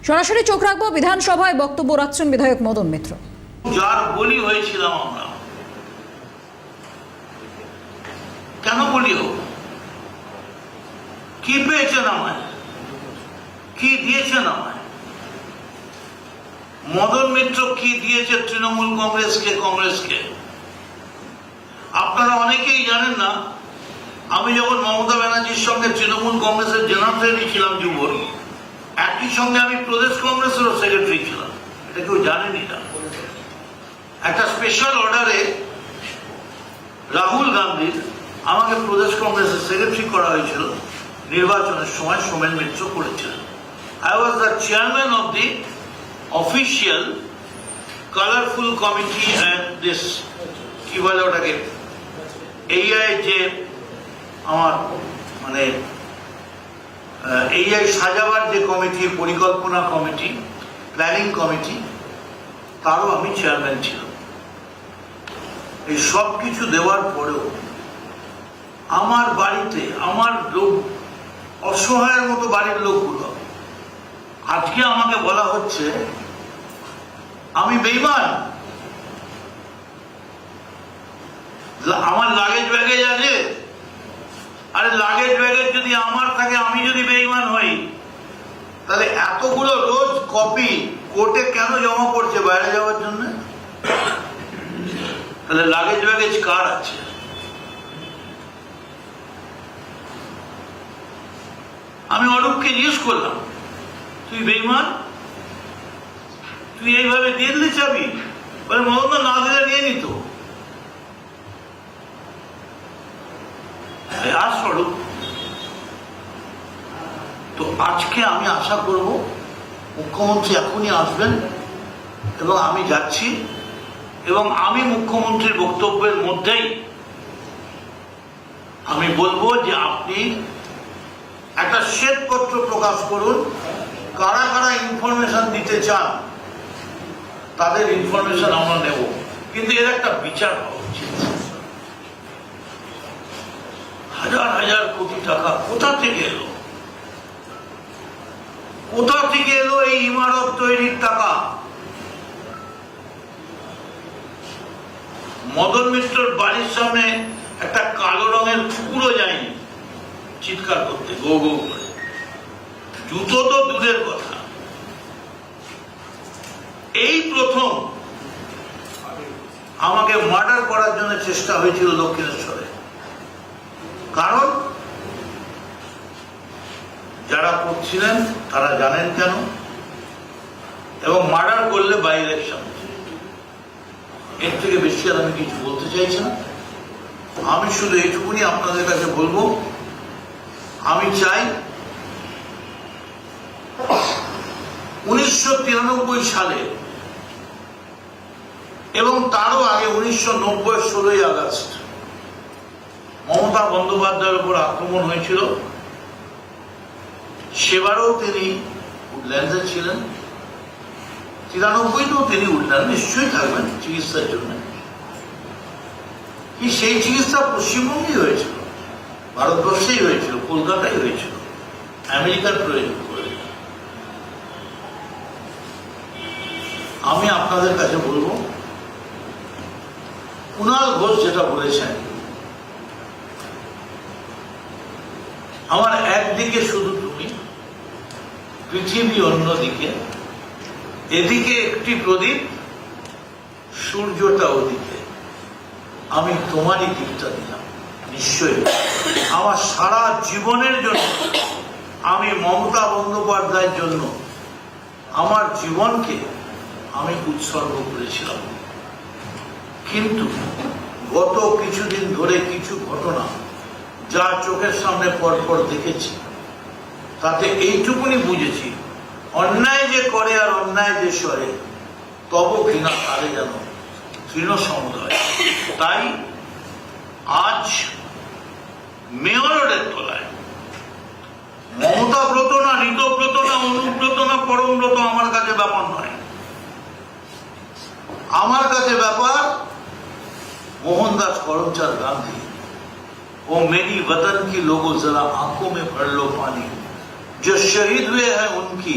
সরাসরি চোখ রাখবো বিধানসভায় বক্তব্য রাখছেন বিধায়ক মদন মিত্র। যার বলি হয়েছিলাম আমরা, কেন বলি হোক? কি পেয়েছেন আমায়? কি দিয়েছেন আমায়? মদন মিত্র কি দিয়েছে তৃণমূল কংগ্রেসকে? আপনারা অনেকেই জানেন না, আমি যখন মমতা ব্যানার্জির সঙ্গে তৃণমূল কংগ্রেসের জেনারেল সেক্রেটারি ছিলাম যুবর, একই সঙ্গে আমি প্রদেশ কংগ্রেসেরও সেক্রেটারি ছিলাম। এটা কেউ জানেনি না। একটা স্পেশাল অর্ডারে রাহুল গান্ধীর আমাকে প্রদেশ কংগ্রেসের সেক্রেটারি করা হয়েছিল। নির্বাচনের সময় সোমেন মিত্র করেছিলেন। I was the chairman of the official colourful committee and this কি বলে ওটাকে, এই যে আমার মানে এই সাজাবার যে কমিটি, পরিকল্পনা কমিটি, প্ল্যানিং কমিটি, তারও আমি চেয়ারম্যান ছিলাম। এই সব কিছু দেওয়ার পরেও আমার বাড়িতে আমার লোক, অসহায়ের মতো বাড়ির লোকগুলো, আজকে আমাকে বলা হচ্ছে আমি বেঈমান। আমার লাগেজ ব্যাগেজ আছে, আরে লাগেজ ব্যাগেজ যদি আমার থাকে, আমি যদি বেঈমান হই, তাহলে এতগুলো রোজ কপি কোর্টে কেন জমা পড়ছে বাইরে যাওয়ার জন্য? তাহলে লাগেজ ব্যাগেজ কার আছে? আমি অরূপকে জিজ্ঞেস করলাম, তুই বেঈমান, তুই এইভাবে দিয়ে দিলে চাবি? বলে মদন না দিলে নিয়ে নিত। আর স্বরূপ তো আজকে আমি আশা করব মুখ্যমন্ত্রী এখনই আসবেন এবং আমি যাচ্ছি, এবং আমি মুখ্যমন্ত্রীর বক্তব্যের মধ্যেই আমি বলবো যে আপনি একটা শ্বেতপত্র প্রকাশ করুন, কারা কারা ইনফরমেশন দিতে চান তাদের ইনফরমেশন আমরা নেব, কিন্তু এর একটা বিচার হওয়া উচিত। হাজার হাজার কোটি টাকা কোথা থেকে এলো? কোথা থেকে এলো এই ইমারত তৈরির টাকা? মদন মিত্রর বাড়ির সামনে একটা কালো রঙের কুকুরও যায়নি চিৎকার করতে, গো গো করে। জুতো তো দূরের কথা, এই প্রথম আমাকে মার্ডার করার জন্য চেষ্টা হয়েছিল দক্ষিণেশ্বরে। কারণ যারা করছিলেন তারা জানেন কেন, এবং মার্ডার করলে বাই ইলেকশন। এর থেকে বেশি আর আমি কিছু বলতে চাইছি না। আমি শুধু এইটুকুনি আপনাদের কাছে বলবো, আমি চাই 1993 সালে এবং তারও আগে 1990 16ই আগস্ট মমতা বন্দ্যোপাধ্যায়ের উপর আক্রমণ হয়েছিল। সেবারও তিনি উডল্যান্ডে ছিলেন, 93তেও তিনি উডল্যান্ড নিশ্চয়ই থাকবেন চিকিৎসার জন্য। কি সেই চিকিৎসা পশ্চিমবঙ্গেই হয়েছিল, ভারতবর্ষেই হয়েছিল, কলকাতায় হয়েছিল, আমেরিকার প্রয়োজন করে। আমি আপনাদের কাছে বলবো, কুণাল ঘোষ যেটা বলেছেন, আমার একদিকে শুধু তুমি, পৃথিবী অন্যদিকে, এদিকে একটি প্রদীপ, সূর্যটা ওদিকে, আমি তোমারই দিকটা দিলাম। নিশ্চয়ই আমার সারা জীবনের জন্য, আমি মমতা বন্দ্যোপাধ্যায়ের জন্য আমার জীবনকে আমি উৎসর্গ করেছিলাম। কিন্তু গত কিছুদিন ধরে কিছু ঘটনা যা চোখের সামনে পরপর দেখেছি, তাতে এইটুকুনি বুঝেছি, অন্যায় যে করে আর অন্যায় যে সরে, তব ঘৃণা তারে যেন তৃণ সমুদয়। তাই আজ মেয়র রোডের তলায় মমতা ব্রত না, ঋতব্রত না, অনুব্রত না, পরমব্রত আমার কাছে ব্যাপার নয়। আমার কাছে ব্যাপার मोहनदास करमचंद गांधी, वो मेरी वतन की लोगों जरा आंखों में भर लो पानी, जो शहीद हुए हैं उनकी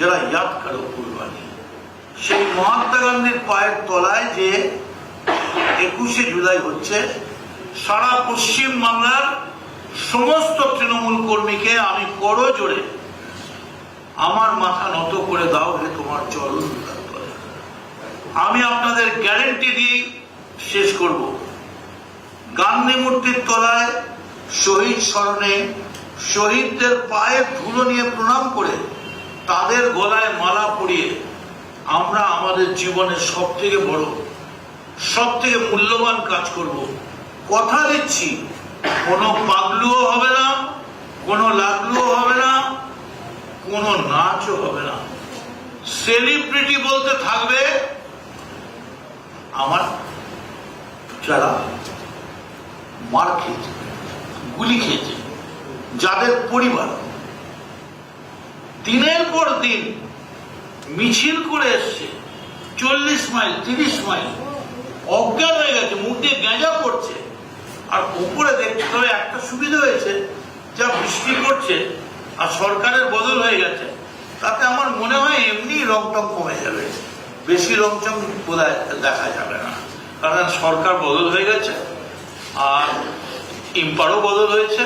যারা ইয়াদ কারো কুরবানি। সেই মহাত্মা গান্ধীর পায়ের তলায় যে 21শে জুলাই হচ্ছে, সারা পশ্চিম বাংলার সমস্ত তৃণমূল কর্মীকে আমি করজোড়ে আমার মাথা নত করে দাও হে তোমার চরণ তলে। আমি আপনাদের গ্যারেন্টি দিয়ে শেষ করব, গান্ধী মূর্তির তলায় শহীদ স্মরণে শহীদদের পায়ের ধুলো নিয়ে প্রণাম করে তাদের গলায় মালা পরিয়ে আমরা আমাদের জীবনের সব থেকে বড়, সব থেকে মূল্যবান কাজ করব। কথা দিচ্ছি, কোনো পাগলুও হবে না, কোনো লাগলুও হবে না, কোনো নাচও হবে না। সেলিব্রিটি বলতে থাকবে আমার যারা মার খেয়েছে, গুলি খেয়েছে, যাদের পরিবার দিনের পর দিন মিছিল করে এসছে 40 মাইল 30 মাইল, অজ্ঞান হয়ে গেছে, মুখ দিয়ে গেঁজা পড়ছে। আর উপরে দেখতে হবে একটা সুবিধা হয়েছে, যা বৃষ্টি পড়ছে আর সরকারের বদল হয়ে গেছে, তাতে আমার মনে হয় এমনি রংটং কমে যাবে, বেশি রংটং বোধহয় দেখা যাবে না, কারণ সরকার বদল হয়ে গেছে আর ইম্পারও বদল হয়েছে,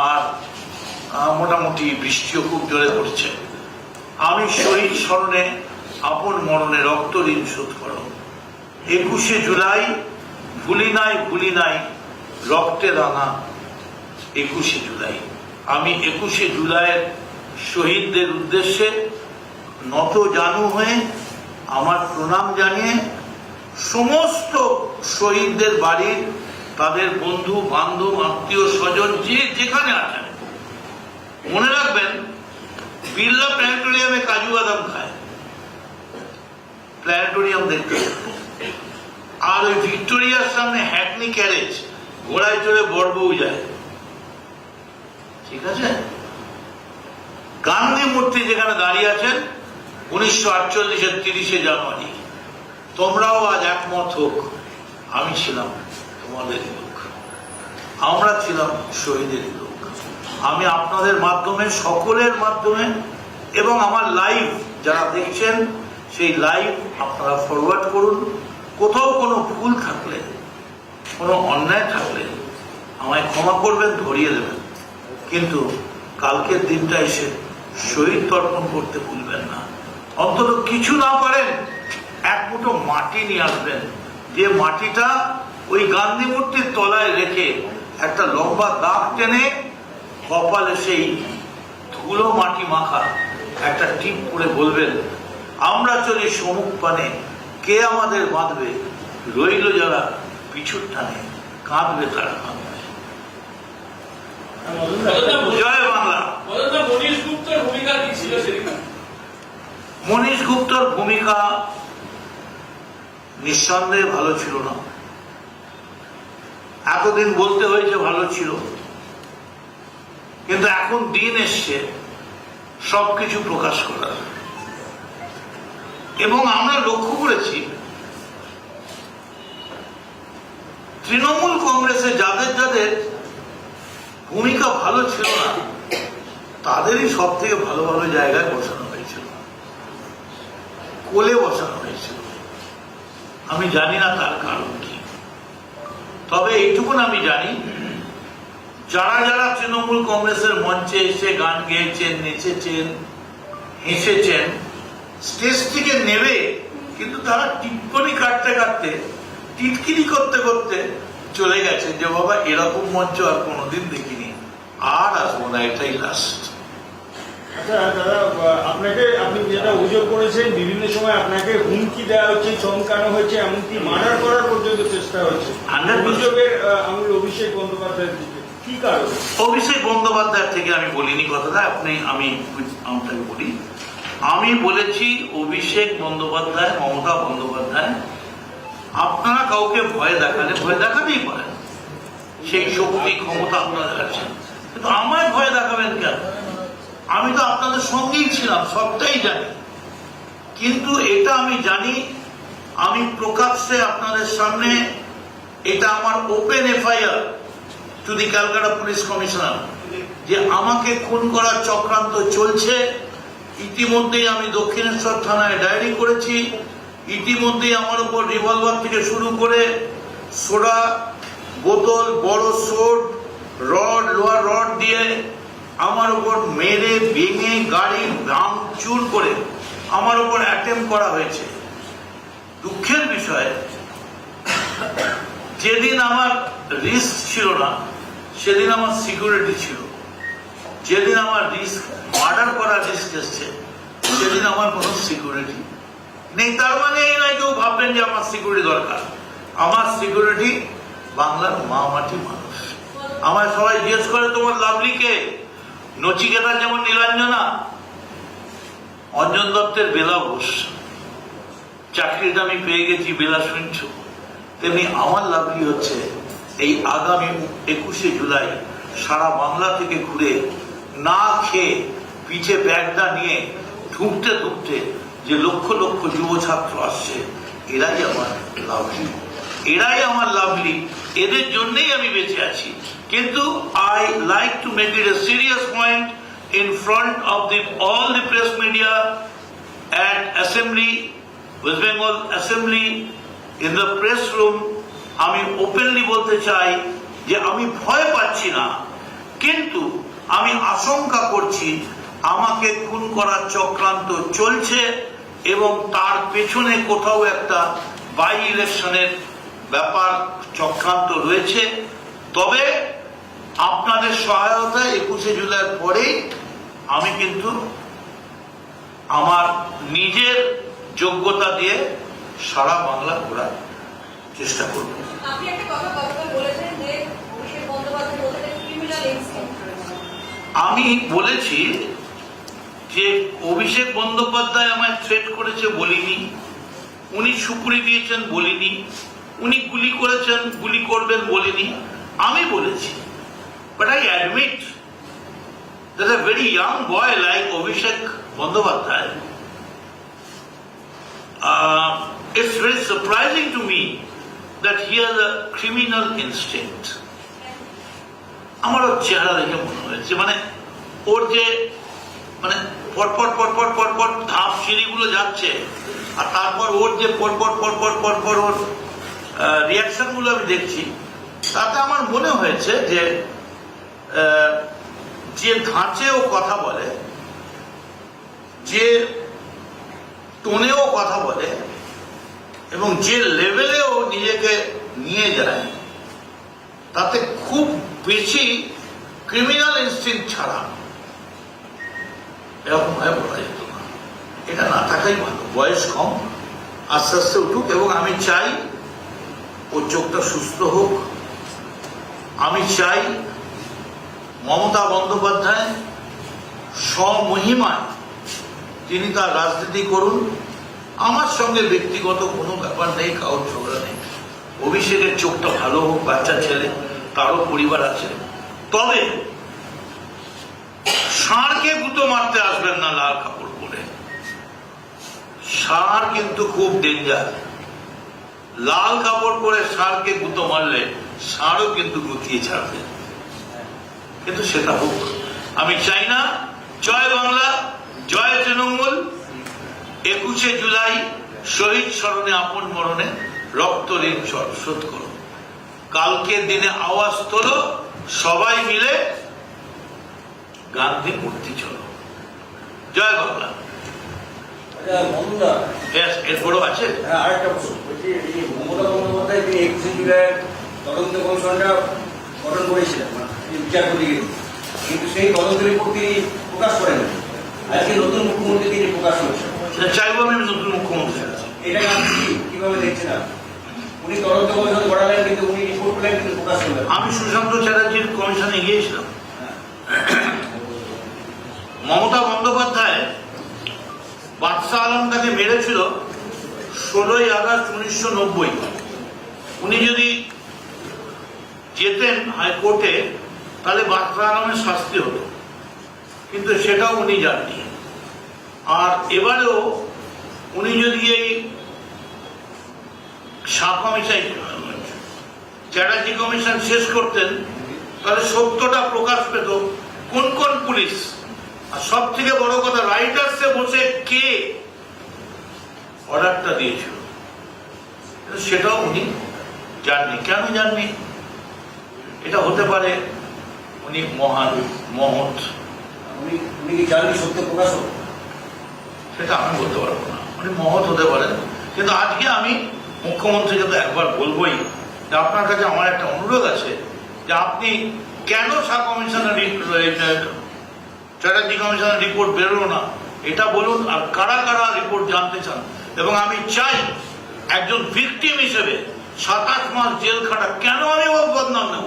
আর মোটামুটি বৃষ্টিও খুব জোরে পড়ছে। আমি শহীদ স্মরণে আপন মরণে রক্ত ঋণ শোধ করো। 21শে জুলাই ভুলি নাই রক্তে রাঙা 21শে জুলাই। আমি 21শে জুলাইয়ের শহীদদের উদ্দেশ্যে নত জানু হয়ে আমার প্রণাম জানিয়ে সমস্ত শহীদদের বাড়ির তাদের বন্ধু বান্ধব আত্মীয় স্বজন যে যেখানে আছেন, মনে রাখবেন বিড়লা প্ল্যানেটোরিয়ামে কাজু বাদাম খায়, প্ল্যানেটোরিয়াম দেখতে, আর ওই ভিক্টোরিয়ার সামনে হ্যাকনি ক্যারেজ ঘোড়ায় চড়ে বড়বউ যায়, ঠিক আছে? গান্ধী মূর্তি যেখানে দাঁড়িয়ে আছেন 1948-এর 30শে জানুয়ারি, তোমরাও আজ একমত হোক, আমি ছিলাম তোমাদের লোক, আমরা ছিলাম শহীদের লোক। আমি আপনাদের মাধ্যমে, সকলের মাধ্যমে, এবং আমার লাইভ যারা দেখছেন সেই লাইভ আপনারা ফরওয়ার্ড করুন। কোথাও কোনো ভুল থাকলে, কোনো অন্যায় থাকলে আমায় ক্ষমা করবেন, ধরিয়ে দেবেন, কিন্তু কালকের দিনটা এসে শহীদ তর্পণ করতে ভুলবেন না। অন্তত কিছু না পারেন এক মুঠো মাটি নিয়ে আসবেন, যে মাটিটা ওই গান্ধী মূর্তির তলায় রেখে একটা লম্বা দাগ টেনে কপালে সেই ধুলো মাটি মাখা একটা টিপ করে বলবেন, আমরা চলি সমুখ পানে, কে আমাদের বাঁধবে, রইল যারা পিছুর টানে, কাঁদবে তারা কাঁদবে। জয় বাংলা। মনীশ গুপ্তর ভূমিকা নিঃসন্দেহে ভালো ছিল না, এতদিন বলতে হয়েছে ভালো ছিল, কিন্তু এখন দিন এসছে সবকিছু প্রকাশ করার। এবং আমরা লক্ষ্য করেছি তৃণমূল কংগ্রেসে যাদের যাদের ভূমিকা ভালো ছিল না, তাদেরই সব থেকে ভালো ভালো জায়গায় বসানো হয়েছিল, কোলে বসানো হয়েছিল। আমি জানি না তার কারণ কি, তবে এইটুকুন আমি জানি, যারা যারা তৃণমূল কংগ্রেসের মঞ্চে এসে গান গেয়েছেন, নেচেছেন, হেসেছেন, স্টেজ থেকে নেবে, কিন্তু তারা টিপ্পনি কাটতে কাটতে, টিটকিরি করতে করতে চলে গেছে যে বাবা এরকম মঞ্চ আর কোনোদিন দেখিনি, আর আসবো না, এটাই লাস্ট। আচ্ছা দাদা, আপনাকে, আপনি যেটা অভিযোগ করেছেন বিভিন্ন সময় আপনাকে হুমকি দেওয়া হচ্ছে, চমকানো হয়েছে, এমনকি মার্ডার করার পর্যন্ত চেষ্টা হচ্ছে, অভিযোগের আঙুল অভিষেক বন্দ্যোপাধ্যায়ের দিকে, কি কারণ? অভিষেক বন্দ্যোপাধ্যায়ের থেকে আমি বলিনি কথাটা, আমি আপনাকে বলি, আমি বলেছি অভিষেক বন্দ্যোপাধ্যায়, মমতা বন্দ্যোপাধ্যায়, আপনারা কাউকে ভয় দেখালে ভয় দেখাতেই পারেন, সেই শক্তি ক্ষমতা আপনাদের আছে, কিন্তু আমায় ভয় দেখাবেন কেন? আমি তো আপনাদের সঙ্গেই ছিলাম, সবটাই জানি। কিন্তু এটা আমি জানি, আমি প্রকাশ্যে আপনাদের সামনে, এটা আমার open FIR to the Calcutta police commissioner, যে আমাকে খুন করার চক্রান্ত চলছে, ইতিমধ্যেই আমি দক্ষিণেশ্বর থানায় ডায়েরি করেছি। ইতিমধ্যেই আমার উপর রিভলভার থেকে শুরু করে সোডা বোতল, বড় সোড, রড, লোহার রড দিয়ে আমার উপর মেরে ভেঙে গাড়ি ভাঙচুর করে আমার উপর অ্যাটেম্প করা হয়েছে। দুঃখের বিষয়, যেদিন আমার রিস্ক ছিল না সেদিন আমার সিকিউরিটি ছিল। যেদিন আমার রিস্ক, মার্ডার করার রিস্ক এসছে, সেদিন আমার কোনো সিকিউরিটি নেই। তার মানে এই নয় কেউ ভাববেন যে আমার সিকিউরিটি দরকার। আমার সিকিউরিটি বাংলার মা মাটি মানুষ। আমার সবাই জিজ্ঞেস করে তোমার লাভলিকে, নচিকেতা যেমন নীলাঞ্জনা, অঞ্জন দত্তের বেলা বোস, চাকরিটা আমি পেয়ে গেছি বেলা শুনছ, তেমনি আমার লাভলি হচ্ছে এই আগামী 21শে জুলাই সারা বাংলা থেকে ঘুরে না খেয়ে পিঠে ব্যাগটা নিয়ে ঢুকতে ঢুকতে যে লক্ষ লক্ষ যুব ছাত্র আসছে, এরাই আমার লাভলি, এরাই আমার লাভলি। এদের জন্যই আমি বেঁচে আছি। কিন্তু I like to make it A serious point in front of all the press media at Assembly, West Bengal Assembly, in the press room, আমি ওপেনলি বলতে চাই যে আমি ভয় পাচ্ছি না, কিন্তু আমি আশঙ্কা করছি আমাকে খুন করার চক্রান্ত চলছে এবং তার পেছনে কোথাও একটা বাই ইলেকশনের ব্যাপার চক্রান্ত রয়েছে। তবে আপনাদের সহায়তায় 21শে জুলাইয়ের পরেই আমি কিন্তু আমার নিজের যোগ্যতা দিয়ে সারা বাংলা ঘোরার চেষ্টা করব। আপনি একটা কথা গতকাল বলেছেন যে অভিষেক বন্দ্যোপাধ্যায় বলতে ক্রিমিনাল ইনস্টিংক্ট। আমি বলেছি যে অভিষেক বন্দ্যোপাধ্যায় আমায় থ্রেট করেছে বলিনি, উনি সুপুরি দিয়েছেন বলিনি, উনি গুলি করেছেন, গুলি করবেন বলিনি। আমি বলেছি, but I admit that a very young boy like Abhishek Bandyopadhyay, it's very surprising to me that he has a criminal instinct. আমার ওর চেহারা দেখে মনে হয়েছে, মানে ওর যে মানে পরপর পরপর পরপর ধাপ সিঁড়িগুলো যাচ্ছে, আর তারপর ওর যে পরপর পরপর পরপর ওর রিয়াকশন গুলো আমি দেখছি, তাতে আমার মনে হয়েছে যে যে ধাঁচে ও কথা বলে, যে টোনেও কথা বলে এবং যে লেভেলে ও নিজেকে নিয়ে যায়, তাতে খুব বেশি ক্রিমিনাল ইনস্টিংক্ট ছাড়া এরকম ভাবে বলা যেত না। এটা না থাকাই ভালো। বয়স কম, আস্তে আস্তে উঠুক, এবং আমি চাই ওর চোখটা সুস্থ হোক। আমি চাই মমতা বন্দ্যোপাধ্যায় স্বমহিমায় তিনি তার রাজনীতি করুন। আমার সঙ্গে ব্যক্তিগত কোনো ব্যাপার নেই, কারোর ঝগড়া নেই। অভিষেকের চোখটা ভালো হোক, বাচ্চা ছেলে, তারও পরিবার আছে। তবে ষাঁড়কে গুঁতো মারতে আসবেন না লাল কাপড় পরে। ষাঁড় কিন্তু খুব ডেঞ্জার। লাল কাপড় পরে ষাঁড়কে গুঁতো মারলে ষাঁড়ও কিন্তু গুতিয়ে ছাড়বে। কিন্তু সেটা হোক, আমি চাই না। জয় বাংলা, জয় তৃণমূল। 21শে জুলাই শহীদ স্মরণে আপন মরণে রক্ত ঋণ শোধ করো। কালকে দিনে আওয়াজ তোলো, সবাই মিলে গান্ধী মূর্তি চলো। জয় বাংলা। এরপরও আছে আরেকটা প্রশ্ন, মমতা বন্দ্যোপাধ্যায় তিনি 21শে জুলাইয়ের তদন্ত কমিশনটা গঠন করেছিলেন, বিচার করতে গিয়ে, কিন্তু সেই তদন্ত রিপোর্ট তিনি প্রকাশ করেন। আজকে নতুন মুখ্যমন্ত্রী তিনি প্রকাশ করেছেন। চাইবো আমি নতুন মুখ্যমন্ত্রী। এটাকে আপনি কিভাবে দেখছেন? উনি তদন্ত কমিশন গড়ালেন, কিন্তু উনি রিপোর্ট পেলেন কিন্তু প্রকাশ করলেন। আমি সুশান্ত চ্যাটার্জির কমিশনে গিয়েছিলাম। মমতা বন্দ্যোপাধ্যায় বাদশাহ আলম তাকে মেরেছিল 16ই আগস্ট 1990। উনি যদি যেতেন হাইকোর্টে, তাহলে বাদশাহ আলমের শাস্তি হতো, কিন্তু সেটাও উনি যাননি। আর এবারেও উনি যদি এই চ্যাটার্জি কমিশন শেষ করতেন, তাহলে সত্যটা প্রকাশ পেত কোন কোন পুলিশ, আর সব থেকে বড় কথা রাইটার্সে অর্ডারটা দিয়েছিল, সেটাও উনি জাননি। কেন জাননি? এটা হতে পারে উনি মহান মহৎ, উনি কি জাননি সত্য প্রকাশ হোক? সেটা আমি বলতে পারবো না। উনি মহৎ হতে পারেন, কিন্তু আজকে আমি মুখ্যমন্ত্রীকে তো একবার বলবোই যে আপনার কাছে আমার একটা অনুরোধ আছে যে আপনি কেন সাব কমিশনের চ্যাটার্জি কমিশনের রিপোর্ট বেরোলো না এটা বলুন, আর কারা কারা রিপোর্ট জানতে চান। এবং আমি চাই একজন ভিকটিম হিসেবে 27 মাস জেল খাটা, কেন আমি ও বদনাম নেব?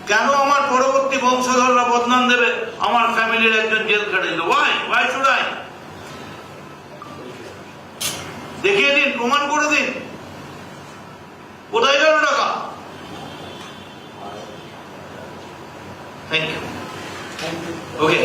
কেন আমার পরবর্তী বংশধররা বদনাম দেবে আমার ফ্যামিলির একজন জেল খাটিয়েছিল? Why should I? দেখিয়ে দিন, প্রমাণ করে দিন, কোথায় গেল টাকা? Thank you. ওকে।